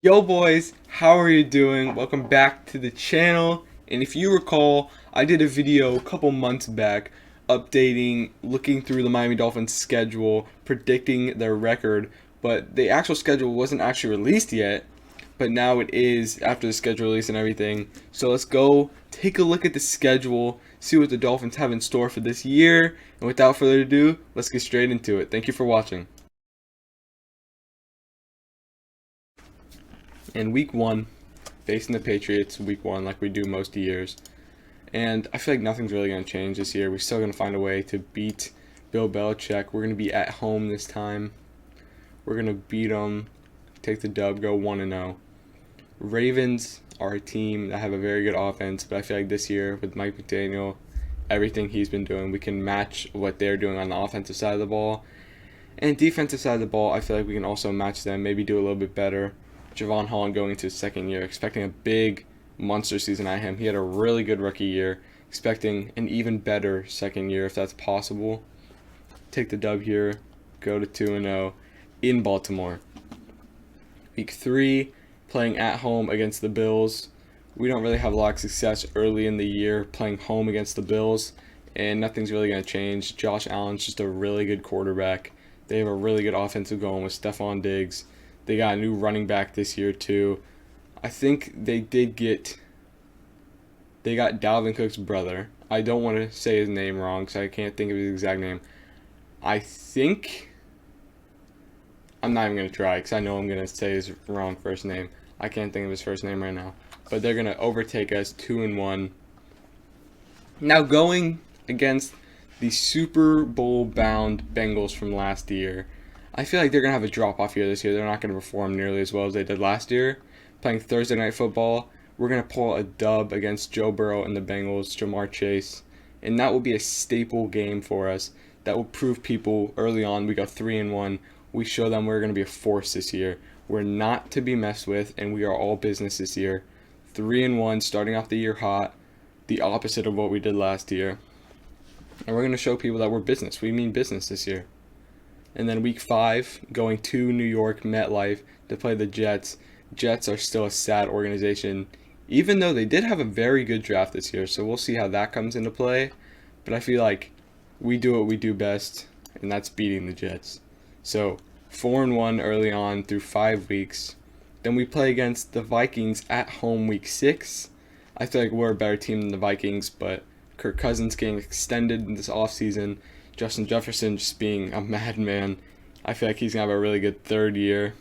Yo boys, how are you doing? Welcome back to the channel. And if you recall, I did a video a couple months back updating, looking through the Miami Dolphins schedule, predicting their record, but the actual schedule wasn't actually released yet, but now it is after the schedule release and everything. So let's go take a look at the schedule, see what the Dolphins have in store for this year, and without further ado, let's get straight into it. Thank you for watching. In week one, facing the Patriots week one like we do most years. And I feel like nothing's really going to change this year. We're still going to find a way to beat Bill Belichick. We're going to be at home this time. We're going to beat them, take the dub, go 1-0. Ravens are a team that have a very good offense, but I feel like this year with Mike McDaniel, everything he's been doing, we can match what they're doing on the offensive side of the ball. And defensive side of the ball, I feel like we can also match them, maybe do a little bit better. Javon Holland going into his second year, expecting a big monster season out of him. He had a really good rookie year, expecting an even better second year if that's possible. Take the dub here, go to 2-0 in Baltimore. Week 3, playing at home against the Bills. We don't really have a lot of success early in the year playing home against the Bills, and nothing's really going to change. Josh Allen's just a really good quarterback. They have a really good offensive going with Stephon Diggs. They got a new running back this year too. I think they got Dalvin Cook's brother. I don't want to say his name wrong because I can't think of his exact name. I think I'm not even going to try because I know I'm going to say his wrong first name. I can't think of his first name right now. But they're going to overtake us 2-1. Now going against the Super Bowl bound Bengals from last year. I feel like they're going to have a drop-off year this year. They're not going to perform nearly as well as they did last year. Playing Thursday Night Football, we're going to pull a dub against Joe Burrow and the Bengals, Jamar Chase. And that will be a staple game for us. That will prove people early on we go 3-1. We show them we're going to be a force this year. We're not to be messed with, and we are all business this year. 3-1, starting off the year hot. The opposite of what we did last year. And we're going to show people that we're business. We mean business this year. And then week 5, going to New York, MetLife, to play the Jets. Jets are still a sad organization, even though they did have a very good draft this year. So we'll see how that comes into play. But I feel like we do what we do best, and that's beating the Jets. So 4-1 early on through 5 weeks. Then we play against the Vikings at home week 6. I feel like we're a better team than the Vikings, but Kirk Cousins getting extended in this offseason. Justin Jefferson just being a madman. I feel like he's going to have a really good third year.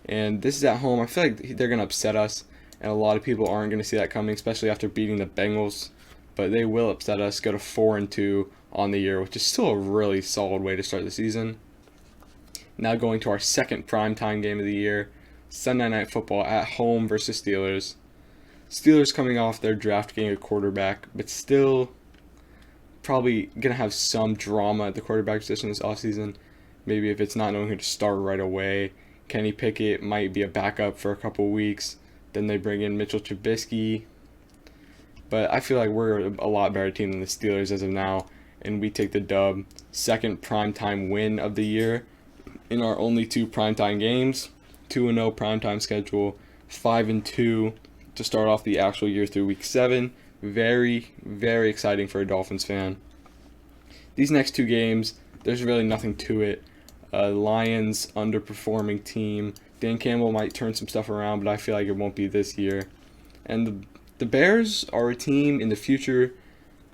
And this is at home. I feel like they're going to upset us. And a lot of people aren't going to see that coming, especially after beating the Bengals. But they will upset us, go to 4-2 on the year, which is still a really solid way to start the season. Now going to our second primetime game of the year. Sunday Night Football at home versus Steelers. Steelers coming off their draft getting a quarterback, but still probably going to have some drama at the quarterback position this offseason. Maybe if it's not knowing who to start right away. Kenny Pickett might be a backup for a couple weeks. Then they bring in Mitchell Trubisky. But I feel like we're a lot better team than the Steelers as of now. And we take the dub. Second primetime win of the year in our only 2 primetime games. 2-0 primetime schedule. 5-2 to start off the actual year through week 7. Very, very exciting for a Dolphins fan. These next 2 games, there's really nothing to it. Lions, underperforming team. Dan Campbell might turn some stuff around, but I feel like it won't be this year. And the Bears are a team in the future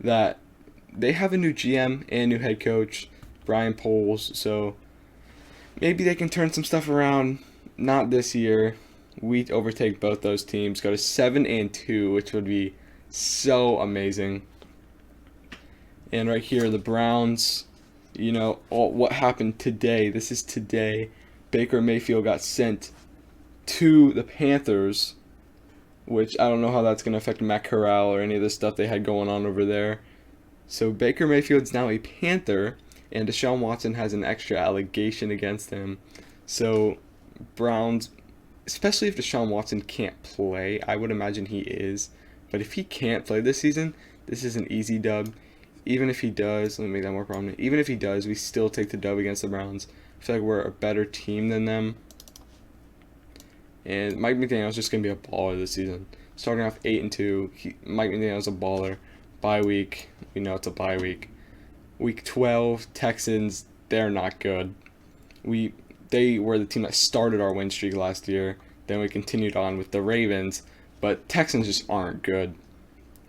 that they have a new GM and new head coach, Brian Poles, so maybe they can turn some stuff around. Not this year. We overtake both those teams, go to 7-2, which would be so amazing. And right here, the Browns, what happened today. This is today. Baker Mayfield got sent to the Panthers, which I don't know how that's going to affect Matt Corral or any of the stuff they had going on over there. So Baker Mayfield's now a Panther, and Deshaun Watson has an extra allegation against him. So Browns, especially if Deshaun Watson can't play, I would imagine he is. But if he can't play this season, this is an easy dub. Even if he does, let me make that more prominent. Even if he does, we still take the dub against the Browns. I feel like we're a better team than them. And Mike McDaniel's just going to be a baller this season. Starting off 8-2, Mike McDaniel's a baller. Bye week, we know it's a bye week. Week 12, Texans, they're not good. They were the team that started our win streak last year. Then we continued on with the Ravens, but Texans just aren't good.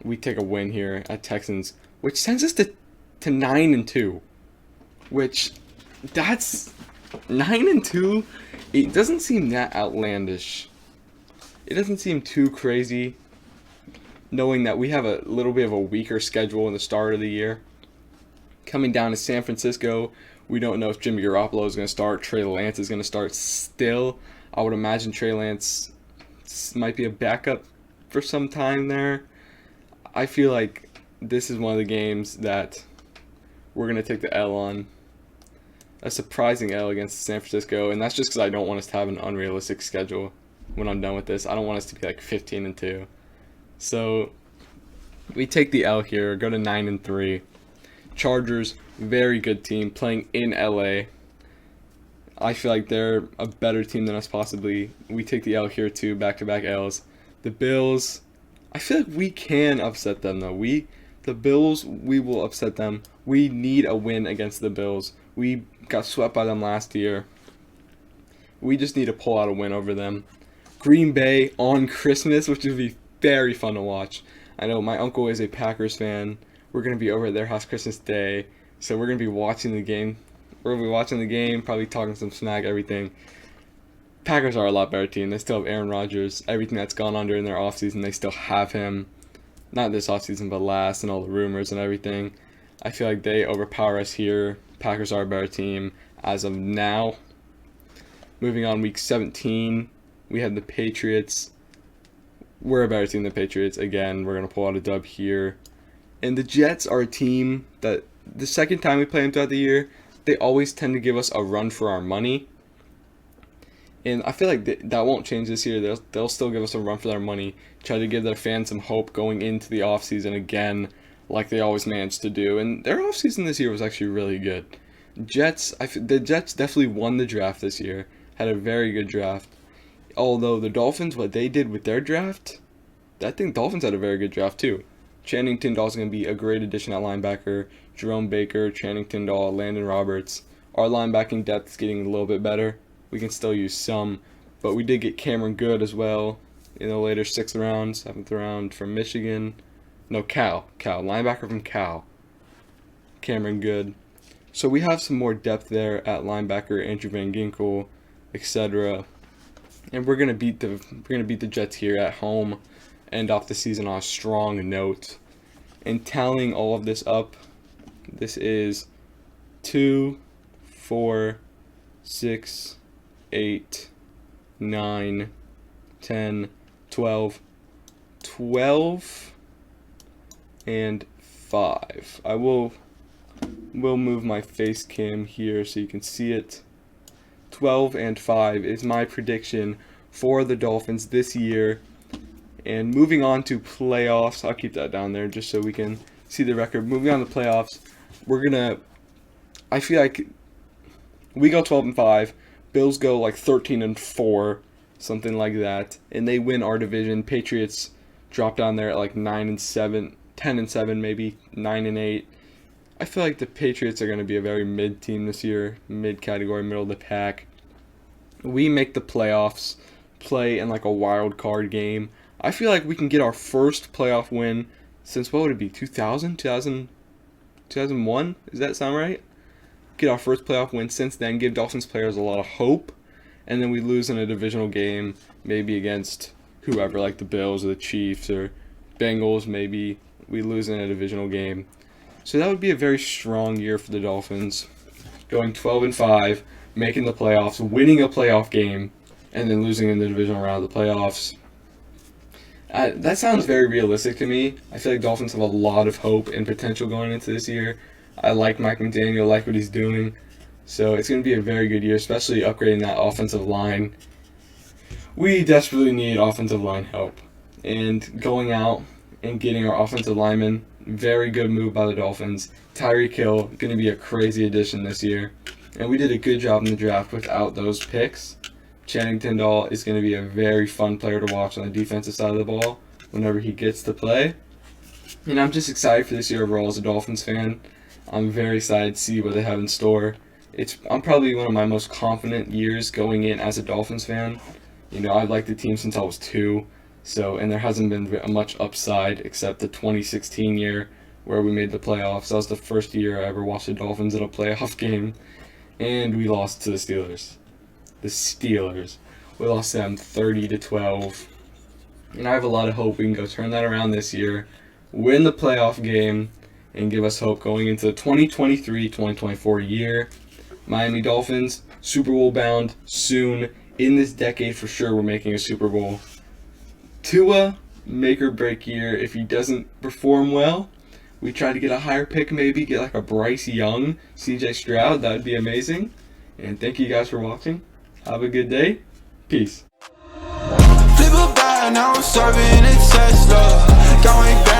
We take a win here at Texans, which sends us to 9-2, which that's 9-2. It doesn't seem that outlandish. It doesn't seem too crazy, knowing that we have a little bit of a weaker schedule in the start of the year. Coming down to San Francisco, we don't know if Jimmy Garoppolo is going to start. Trey Lance is going to start still. I would imagine Trey Lance might be a backup for some time there. I feel like this is one of the games that we're going to take the L on. A surprising L against San Francisco, and that's just because I don't want us to have an unrealistic schedule when I'm done with this. I don't want us to be like 15-2. So we take the L here, go to 9-3. Chargers, very good team, playing in LA. I feel like they're a better team than us possibly. We take the L here too, back-to-back L's. The Bills, I feel like we can upset them though. The Bills, we will upset them. We need a win against the Bills. We got swept by them last year. We just need to pull out a win over them. Green Bay on Christmas, which would be very fun to watch. I know my uncle is a Packers fan. We're going to be over at their house Christmas Day, so we're going to be watching the game. We're going to be watching the game, probably talking some smack, everything. Packers are a lot better team. They still have Aaron Rodgers. Everything that's gone on during their offseason, they still have him. Not this offseason, but last, and all the rumors and everything. I feel like they overpower us here. Packers are a better team as of now. Moving on, week 17, we had the Patriots. We're a better team than the Patriots. Again, we're going to pull out a dub here. And the Jets are a team that the second time we play them throughout the year, they always tend to give us a run for our money. And I feel like that won't change this year. They'll still give us a run for their money, try to give their fans some hope going into the offseason again, like they always managed to do. And their offseason this year was actually really good. The Jets definitely won the draft this year, had a very good draft. Although the Dolphins, what they did with their draft, I think Dolphins had a very good draft too. Channing Tindall's going to be a great addition at linebacker. Jerome Baker, Channing Tindall, Landon Roberts. Our linebacking depth is getting a little bit better. We can still use some, but we did get Cameron Good as well in the later 6th round, 7th round from Michigan. No, Cal, linebacker from Cal. Cameron Good. So we have some more depth there at linebacker, Andrew Van Ginkel, etc. And we're gonna beat the Jets here at home, end off the season on a strong note. And tallying all of this up, this is 2, 4, 6, 8, 9, 10, 12, and 5. I will move my face cam here so you can see it. 12 and 5 is my prediction for the Dolphins this year. And moving on to playoffs, I'll keep that down there just so we can see the record. Moving on to playoffs, I feel like we go 12 and 5. Bills go like 13 and 4, something like that, and they win our division. Patriots drop down there at like 9 and 7, 10 and 7, maybe 9 and 8. I feel like the Patriots are going to be a very mid team this year, mid category, middle of the pack. We make the playoffs, play in like a wild card game. I feel like we can get our first playoff win since, what would it be, 2001? Does that sound right? Get our first playoff win since then, give Dolphins players a lot of hope, and then we lose in a divisional game, maybe against whoever, like the Bills or the Chiefs or Bengals, maybe we lose in a divisional game. So that would be a very strong year for the Dolphins, going 12 and 5, making the playoffs, winning a playoff game, and then losing in the divisional round of the playoffs. That sounds very realistic to me. I feel like Dolphins have a lot of hope and potential going into this year. I like Mike McDaniel, like what he's doing. So it's going to be a very good year, especially upgrading that offensive line. We desperately need offensive line help. And going out and getting our offensive lineman, very good move by the Dolphins. Tyreek Hill, going to be a crazy addition this year. And we did a good job in the draft without those picks. Channing Tindall is going to be a very fun player to watch on the defensive side of the ball whenever he gets to play. And I'm just excited for this year overall as a Dolphins fan. I'm very excited to see what they have in store. I'm probably one of my most confident years going in as a Dolphins fan. You know, I've liked the team since I was 2, and there hasn't been much upside except the 2016 year where we made the playoffs. That was the first year I ever watched the Dolphins in a playoff game, and we lost to the Steelers. We lost them 30-12, and I have a lot of hope we can go turn that around this year, win the playoff game, and give us hope going into the 2023-2024 year. Miami Dolphins, Super Bowl bound soon. In this decade, for sure, we're making a Super Bowl. Tua, make or break year. If he doesn't perform well, we try to get a higher pick, maybe get like a Bryce Young, CJ Stroud. That would be amazing. And thank you guys for watching. Have a good day. Peace. Flip a bag, now I'm serving a Tesla. Going back.